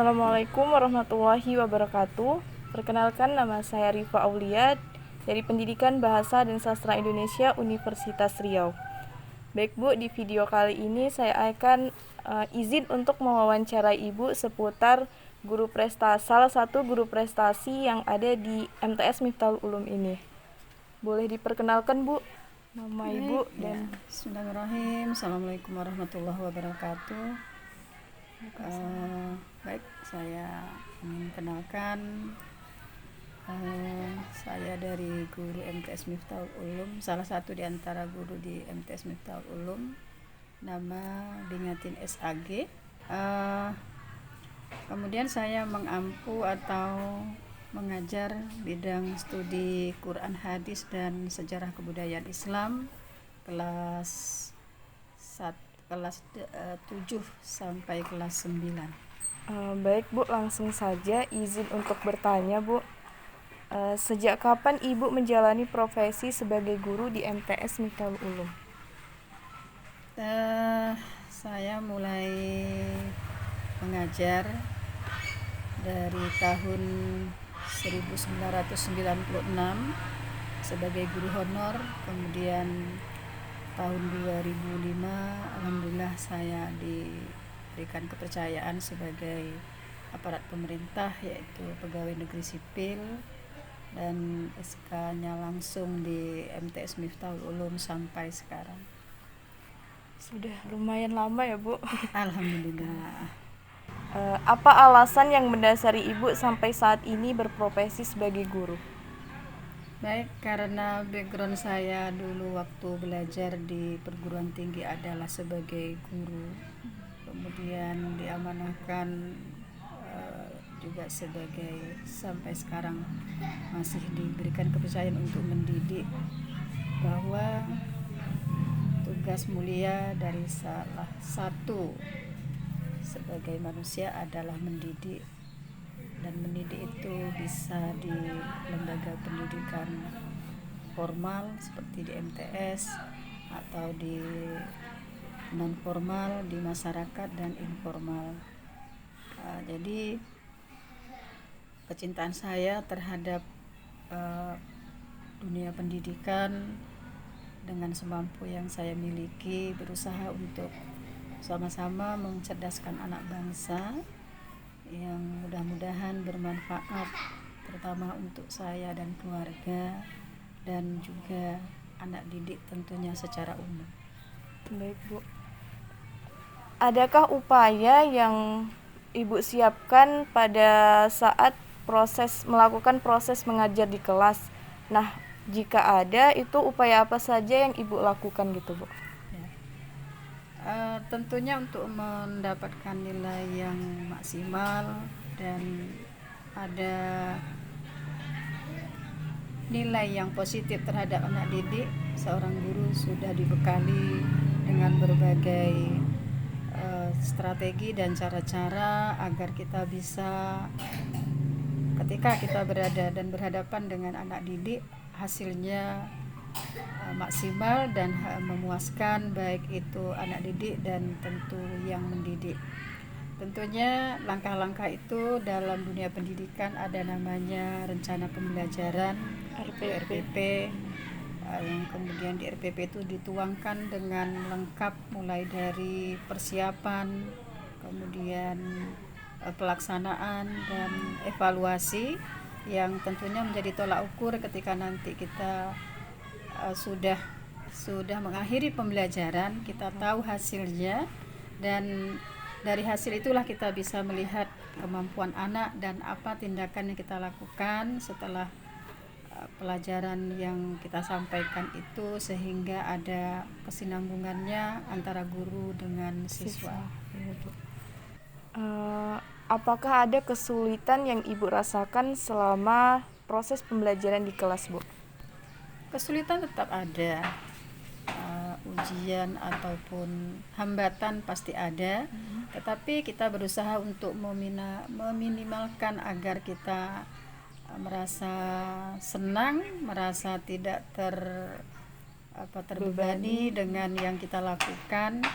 Assalamualaikum warahmatullahi wabarakatuh. Perkenalkan, nama saya Rifa Aulia dari Pendidikan Bahasa dan Sastra Indonesia Universitas Riau. Baik Bu, di video kali ini saya akan izin untuk mewawancarai Ibu seputar salah satu guru prestasi yang ada di MTS Miftahul Ulum ini. Boleh diperkenalkan Bu, nama Ibu dan Bismillahirrahmanirrahim. Assalamualaikum warahmatullahi wabarakatuh. Baik, saya ingin kenalkan, saya dari guru MTS Miftahul Ulum, salah satu di antara guru di MTS Miftahul Ulum, nama Dingatin SAG. Kemudian saya mengampu atau mengajar bidang studi Quran Hadis dan Sejarah Kebudayaan Islam kelas 7 sampai kelas 9. Baik Bu, langsung saja izin untuk bertanya Bu. Sejak kapan Ibu menjalani profesi sebagai guru di MTS Miftahul Ulum? Saya mulai mengajar dari tahun 1996 sebagai guru honor, kemudian tahun 2005 alhamdulillah saya diberikan kepercayaan sebagai aparat pemerintah, yaitu pegawai negeri sipil, dan SK-nya langsung di MTS Miftahul Ulum sampai sekarang. Sudah lumayan lama ya Bu. Alhamdulillah. Apa alasan yang mendasari Ibu sampai saat ini berprofesi sebagai guru? Baik, karena background saya dulu waktu belajar di perguruan tinggi adalah sebagai guru, kemudian diamanahkan juga sebagai, sampai sekarang masih diberikan kepercayaan untuk mendidik, bahwa tugas mulia dari salah satu sebagai manusia adalah mendidik, dan mendidik itu bisa di lembaga pendidikan formal seperti di MTS atau di non formal, di masyarakat dan informal. Jadi kecintaan saya terhadap dunia pendidikan, dengan semampu yang saya miliki berusaha untuk sama-sama mencerdaskan anak bangsa yang mudah-mudahan bermanfaat, terutama untuk saya dan keluarga, dan juga anak didik tentunya secara umum. Baik Bu. Adakah upaya yang Ibu siapkan pada saat melakukan proses mengajar di kelas? Nah, jika ada, itu upaya apa saja yang Ibu lakukan gitu Bu? Tentunya untuk mendapatkan nilai yang maksimal dan ada nilai yang positif terhadap anak didik, seorang guru sudah dibekali dengan berbagai strategi dan cara-cara agar kita bisa, ketika kita berada dan berhadapan dengan anak didik, hasilnya maksimal dan memuaskan, baik itu anak didik dan tentu yang mendidik. Tentunya langkah-langkah itu dalam dunia pendidikan ada namanya rencana pembelajaran RPP, yang kemudian di RPP itu dituangkan dengan lengkap, mulai dari persiapan, kemudian pelaksanaan dan evaluasi, yang tentunya menjadi tolak ukur ketika nanti kita sudah mengakhiri pembelajaran, kita tahu hasilnya, dan dari hasil itulah kita bisa melihat kemampuan anak dan apa tindakan yang kita lakukan setelah pelajaran yang kita sampaikan itu, sehingga ada kesinambungannya antara guru dengan siswa. Apakah ada kesulitan yang Ibu rasakan selama proses pembelajaran di kelas Bu? Kesulitan tetap ada, ujian ataupun hambatan pasti ada, tetapi kita berusaha untuk meminimalkan agar kita merasa senang, merasa tidak terbebani dengan yang kita lakukan,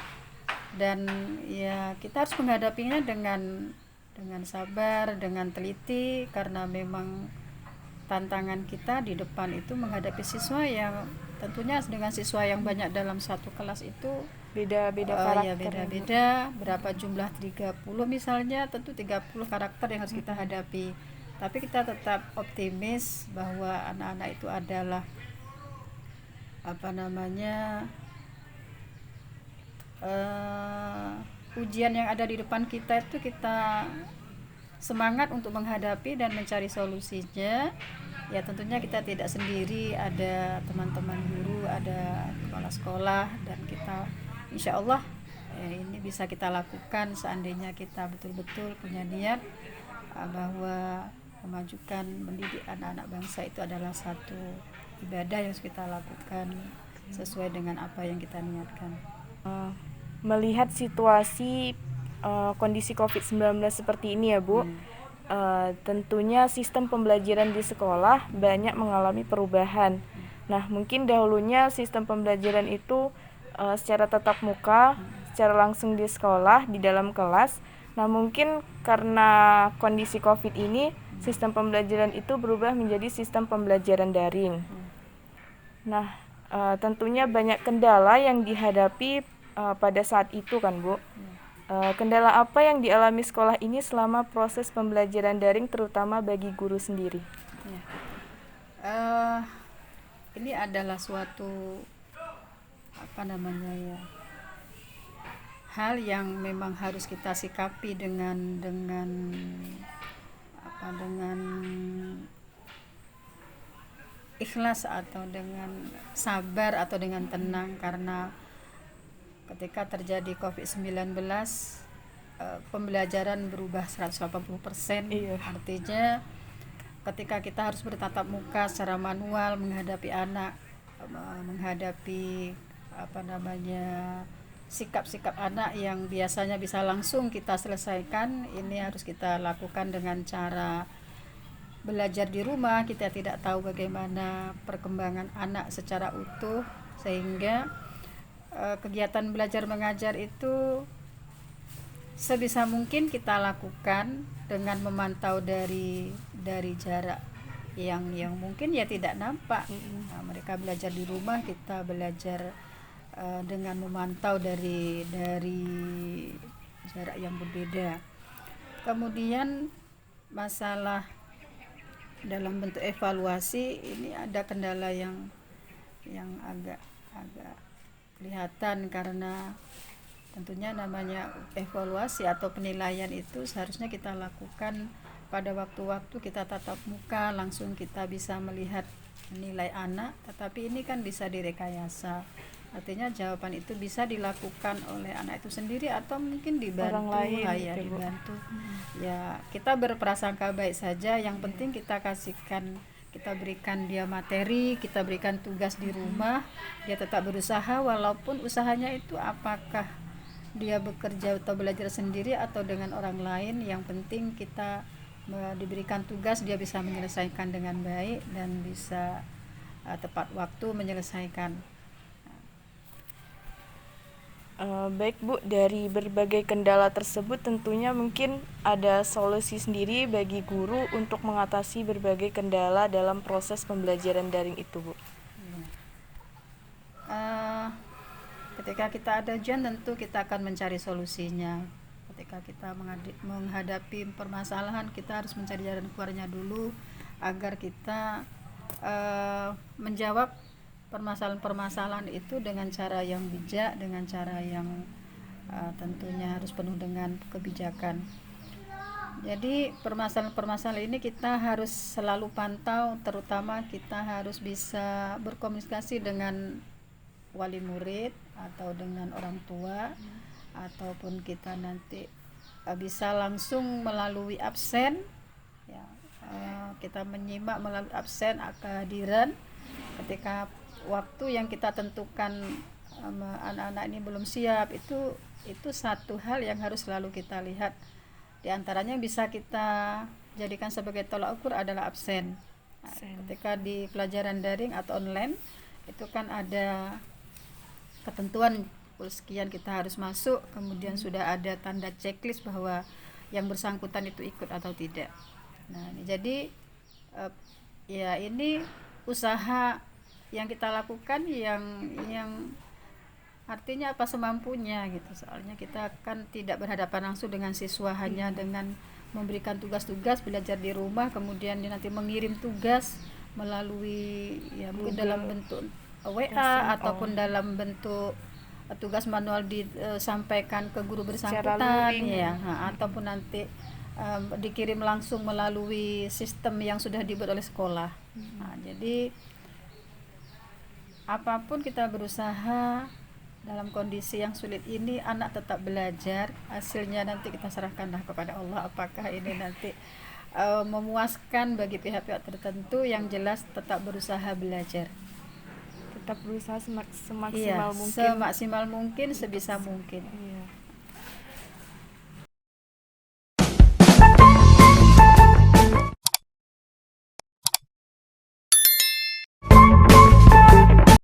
dan ya kita harus menghadapinya dengan dengan sabar, dengan teliti, karena memang tantangan kita di depan itu menghadapi siswa yang tentunya dengan siswa yang banyak dalam satu kelas itu Beda-beda ya karakter ya, Bu. beda-beda, berapa jumlah 30 misalnya, tentu 30 karakter yang harus kita hadapi. Tapi kita tetap optimis bahwa anak-anak itu adalah ujian yang ada di depan kita itu kita semangat untuk menghadapi dan mencari solusinya. Ya tentunya kita tidak sendiri, ada teman-teman guru, ada kepala sekolah, dan kita insya Allah ini bisa kita lakukan seandainya kita betul-betul punya niat bahwa memajukan mendidik anak-anak bangsa itu adalah satu ibadah yang harus kita lakukan sesuai dengan apa yang kita niatkan. Melihat situasi kondisi COVID-19 seperti ini ya, Bu, tentunya sistem pembelajaran di sekolah banyak mengalami perubahan. Nah, mungkin dahulunya sistem pembelajaran itu secara tatap muka, secara langsung di sekolah, di dalam kelas. Nah, mungkin karena kondisi COVID ini, sistem pembelajaran itu berubah menjadi sistem pembelajaran daring. Nah, tentunya banyak kendala yang dihadapi pada saat itu kan, Bu. Kendala apa yang dialami sekolah ini selama proses pembelajaran daring, terutama bagi guru sendiri? Ini adalah suatu hal yang memang harus kita sikapi dengan ikhlas atau dengan sabar atau dengan tenang, karena ketika terjadi COVID-19 pembelajaran berubah 180%. Iya. Artinya ketika kita harus bertatap muka secara manual menghadapi anak, menghadapi sikap-sikap anak yang biasanya bisa langsung kita selesaikan, ini harus kita lakukan dengan cara belajar di rumah. Kita tidak tahu bagaimana perkembangan anak secara utuh, sehingga kegiatan belajar mengajar itu sebisa mungkin kita lakukan dengan memantau dari jarak yang mungkin ya tidak nampak. Nah, mereka belajar di rumah, kita belajar dengan memantau dari jarak yang berbeda. Kemudian masalah dalam bentuk evaluasi, ini ada kendala yang agak kelihatan, karena tentunya namanya evaluasi atau penilaian itu seharusnya kita lakukan pada waktu-waktu kita tatap muka, langsung kita bisa melihat nilai anak, tetapi ini kan bisa direkayasa. Artinya jawaban itu bisa dilakukan oleh anak itu sendiri atau mungkin dibantu Orang lain, ya, gitu, Bu. dibantu. Ya, kita berprasangka baik saja, yang penting kita berikan dia materi, kita berikan tugas di rumah, dia tetap berusaha, walaupun usahanya itu apakah dia bekerja atau belajar sendiri atau dengan orang lain, yang penting kita diberikan tugas, dia bisa menyelesaikan dengan baik dan bisa tepat waktu menyelesaikan. Baik, Bu, dari berbagai kendala tersebut tentunya mungkin ada solusi sendiri bagi guru untuk mengatasi berbagai kendala dalam proses pembelajaran daring itu, Bu. Ketika kita ada ujian, tentu kita akan mencari solusinya. Ketika kita menghadapi permasalahan, kita harus mencari jalan keluarnya dulu agar kita menjawab permasalahan-permasalahan itu dengan cara yang bijak, dengan cara yang tentunya harus penuh dengan kebijakan. Jadi permasalahan-permasalahan ini kita harus selalu pantau, terutama kita harus bisa berkomunikasi dengan wali murid atau dengan orang tua, ataupun kita nanti bisa langsung melalui absen ya, kita menyimak melalui absen kehadiran. Ketika waktu yang kita tentukan anak-anak ini belum siap, itu satu hal yang harus selalu kita lihat. Di antaranya bisa kita jadikan sebagai tolak ukur adalah absen. Ketika di pelajaran daring atau online itu kan ada ketentuan sekian kita harus masuk, kemudian sudah ada tanda checklist bahwa yang bersangkutan itu ikut atau tidak. Nah, jadi ya ini usaha yang kita lakukan yang artinya apa semampunya gitu. Soalnya kita kan tidak berhadapan langsung dengan siswa, hanya dengan memberikan tugas-tugas belajar di rumah, kemudian dia nanti mengirim tugas melalui ya mungkin dalam bentuk WA ataupun dalam bentuk tugas manual disampaikan ke guru bersangkutan ya, ataupun nanti dikirim langsung melalui sistem yang sudah dibuat oleh sekolah. Nah, jadi apapun kita berusaha dalam kondisi yang sulit ini, anak tetap belajar. Hasilnya nanti kita serahkanlah kepada Allah, apakah ini nanti memuaskan bagi pihak-pihak tertentu. Yang jelas tetap berusaha belajar, tetap berusaha semaksimal mungkin, semaksimal mungkin, sebisa mungkin. Iya.